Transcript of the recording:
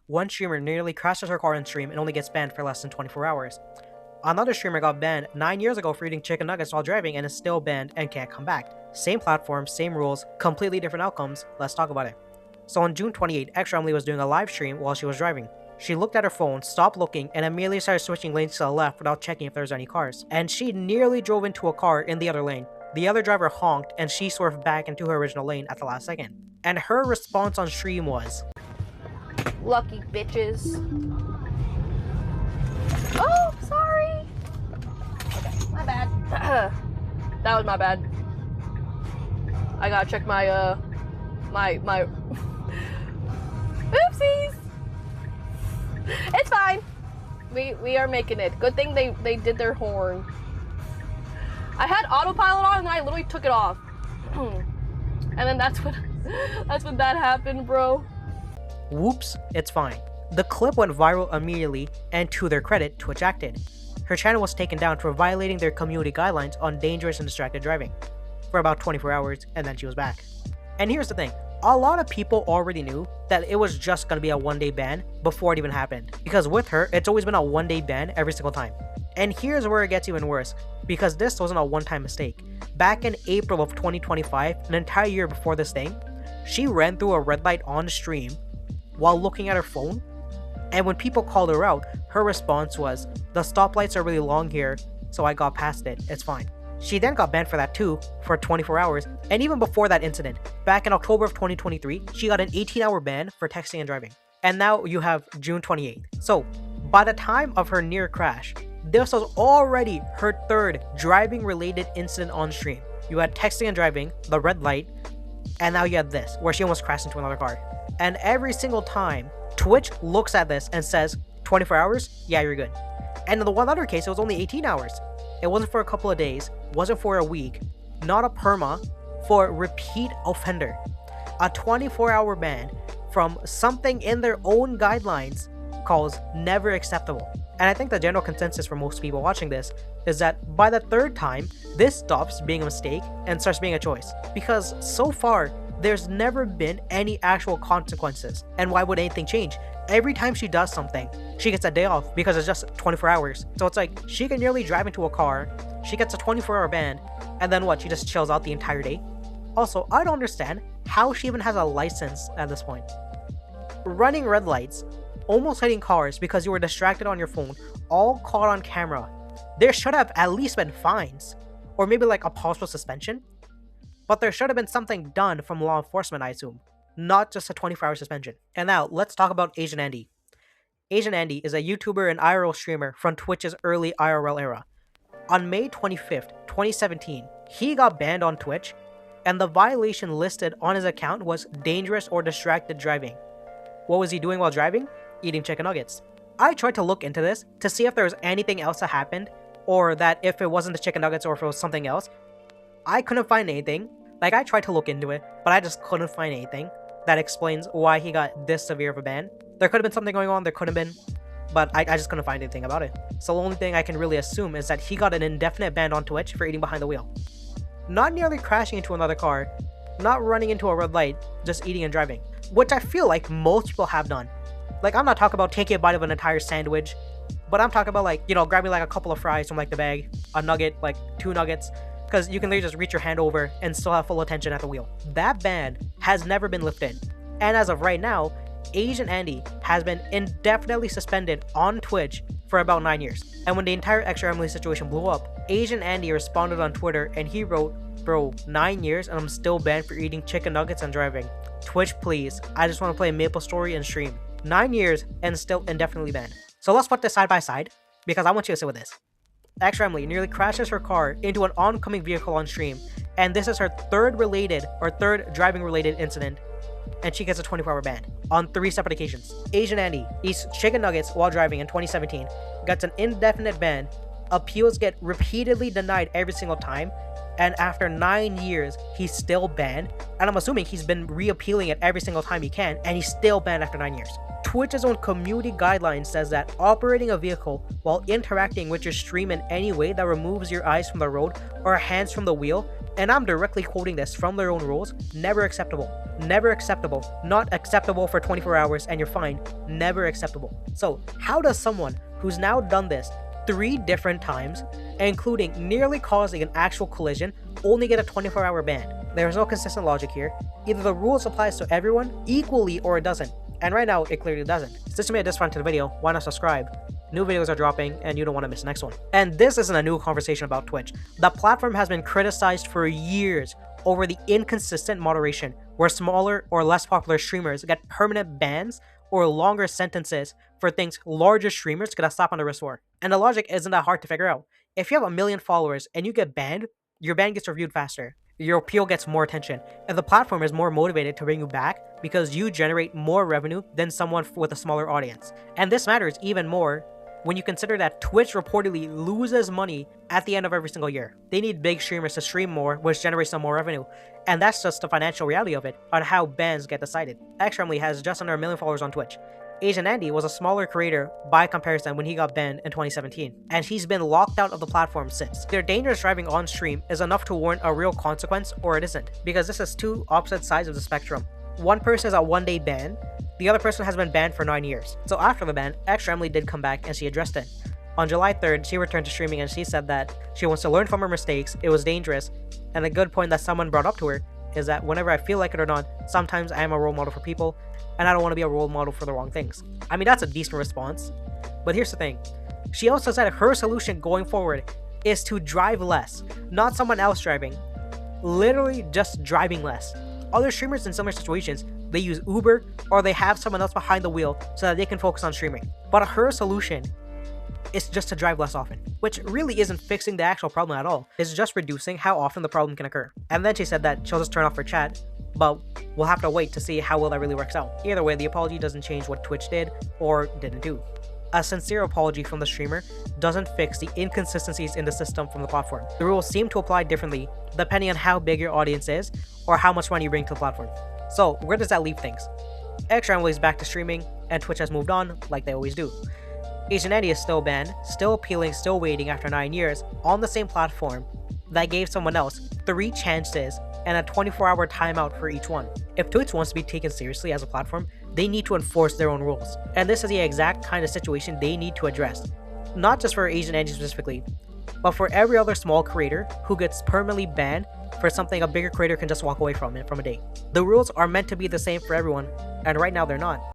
one streamer nearly crashes her car on stream and only gets banned for less than 24 hours. Another streamer got banned 9 years ago for eating chicken nuggets while driving and is still banned and can't come back. Same platform, same rules, completely different outcomes. Let's talk about it. So on June 28, ExtraEmily was doing a live stream while she was driving. She looked at her phone, stopped looking, and immediately started switching lanes to the left without checking if there was any cars. And she nearly drove into a car in the other lane. The other driver honked and she swerved back into her original lane at the last second. And her response on stream was, "Lucky bitches." Oh, sorry. Okay, my bad. That was my bad. I gotta check my my oopsies. It's fine. We are making it. Good thing they did their horn. I had autopilot on and then I literally took it off. And then that's when that happened, bro. Whoops, it's fine. The clip went viral immediately, and to their credit, Twitch acted. Her channel was taken down for violating their community guidelines on dangerous and distracted driving for about 24 hours, and then she was back. And here's the thing, a lot of people already knew that it was just gonna be a one-day ban before it even happened, because with her, it's always been a one-day ban every single time. And here's where it gets even worse, because this wasn't a one-time mistake. Back in April of 2025, an entire year before this thing, she ran through a red light on stream while looking at her phone, and when people called her out, her response was, "The stoplights are really long here, so I got past it, it's fine." She then got banned for that too, for 24 hours, and even before that incident, back in October of 2023, she got an 18-hour ban for texting and driving. And now you have June 28th. So, by the time of her near crash, this was already her third driving-related incident on stream. You had texting and driving, the red light, and now you had this, where she almost crashed into another car. And every single time, Twitch looks at this and says, 24 hours? Yeah, you're good. And in the one other case, it was only 18 hours. It wasn't for a couple of days, wasn't for a week, not a perma, for repeat offender. A 24-hour ban from something in their own guidelines calls never acceptable. And I think the general consensus for most people watching this is that by the third time, this stops being a mistake and starts being a choice. Because so far, there's never been any actual consequences. And why would anything change? Every time she does something, she gets a day off because it's just 24 hours. So it's like, she can nearly drive into a car, she gets a 24-hour ban, and then what, she just chills out the entire day? Also, I don't understand how she even has a license at this point. Running red lights, almost hitting cars because you were distracted on your phone, all caught on camera. There should have at least been fines, or maybe like a partial suspension. But there should have been something done from law enforcement, I assume, not just a 24-hour suspension. And now, let's talk about Asian Andy. Asian Andy is a YouTuber and IRL streamer from Twitch's early IRL era. On May 25th, 2017, he got banned on Twitch, and the violation listed on his account was dangerous or distracted driving. What was he doing while driving? Eating chicken nuggets. I tried to look into this to see if there was anything else that happened, or that if it wasn't the chicken nuggets or if it was something else. I couldn't find anything. Like, I tried to look into it, but I just couldn't find anything that explains why he got this severe of a ban. There could have been something going on, there could have been, but I just couldn't find anything about it. So the only thing I can really assume is that he got an indefinite ban on Twitch for eating behind the wheel. Not nearly crashing into another car, not running into a red light, just eating and driving. Which I feel like most people have done. Like, I'm not talking about taking a bite of an entire sandwich, but I'm talking about, like, you know, grabbing like a couple of fries from like the bag, a nugget, like 2 nuggets, because you can literally just reach your hand over and still have full attention at the wheel. That ban has never been lifted. And as of right now, Asian Andy has been indefinitely suspended on Twitch for about 9 years. And when the entire ExtraEmily's situation blew up, Asian Andy responded on Twitter and he wrote, "Bro, 9 years and I'm still banned for eating chicken nuggets and driving. Twitch, please. I just want to play MapleStory and stream." 9 years and still indefinitely banned. So let's put this side by side, because I want you to sit with this. ExtraEmily nearly crashes her car into an oncoming vehicle on stream, and this is her third driving related incident, and she gets a 24-hour ban on 3 separate occasions. Asian Andy eats chicken nuggets while driving in 2017, gets an indefinite ban, appeals get repeatedly denied every single time, and after 9 years, he's still banned, and I'm assuming he's been reappealing it every single time he can, and he's still banned after 9 years. Twitch's own community guidelines says that operating a vehicle while interacting with your stream in any way that removes your eyes from the road or hands from the wheel, and I'm directly quoting this from their own rules, never acceptable. never acceptable. Not acceptable for 24 hours and you're fine, never acceptable. So how does someone who's now done this 3 different times, including nearly causing an actual collision, only get a 24-hour ban? There is no consistent logic here. Either the rules applies to everyone equally or it doesn't. And right now, it clearly doesn't. Since you made it this far into the video, why not subscribe? New videos are dropping and you don't want to miss the next one. And this isn't a new conversation about Twitch. The platform has been criticized for years over the inconsistent moderation where smaller or less popular streamers get permanent bans or longer sentences for things larger streamers could have slapped on the wrist for. And the logic isn't that hard to figure out. If you have 1 million followers and you get banned, your ban gets reviewed faster. Your appeal gets more attention, and the platform is more motivated to bring you back because you generate more revenue than someone with a smaller audience. And this matters even more when you consider that Twitch reportedly loses money at the end of every single year. They need big streamers to stream more, which generates some more revenue. And that's just the financial reality of it, on how bans get decided. ExtraEmily's has just under 1 million followers on Twitch. Asian Andy was a smaller creator by comparison when he got banned in 2017, and he's been locked out of the platform since. Their dangerous driving on stream is enough to warrant a real consequence, or it isn't, because this is 2 opposite sides of the spectrum. One person is a 1-day ban, the other person has been banned for 9 years. So after the ban, ExtraEmily did come back and she addressed it. On July 3rd, she returned to streaming and she said that she wants to learn from her mistakes, it was dangerous, and a good point that someone brought up to her is that whenever I feel like it or not, sometimes I am a role model for people, and I don't want to be a role model for the wrong things. I mean, that's a decent response, but here's the thing. She also said her solution going forward is to drive less, not someone else driving. Literally just driving less. Other streamers in similar situations, they use Uber or they have someone else behind the wheel so that they can focus on streaming. But her solution is just to drive less often, which really isn't fixing the actual problem at all. It's just reducing how often the problem can occur. And then she said that she'll just turn off her chat, but we'll have to wait to see how well that really works out. Either way, the apology doesn't change what Twitch did or didn't do. A sincere apology from the streamer doesn't fix the inconsistencies in the system from the platform. The rules seem to apply differently depending on how big your audience is or how much money you bring to the platform. So where does that leave things? ExtraEmily's back to streaming and Twitch has moved on like they always do. Asian Andy is still banned, still appealing, still waiting after 9 years on the same platform that gave someone else 3 chances and a 24-hour timeout for each one. If Twitch wants to be taken seriously as a platform, they need to enforce their own rules. And this is the exact kind of situation they need to address. Not just for Asian Andy specifically, but for every other small creator who gets permanently banned for something a bigger creator can just walk away from it from a day. The rules are meant to be the same for everyone, and right now they're not.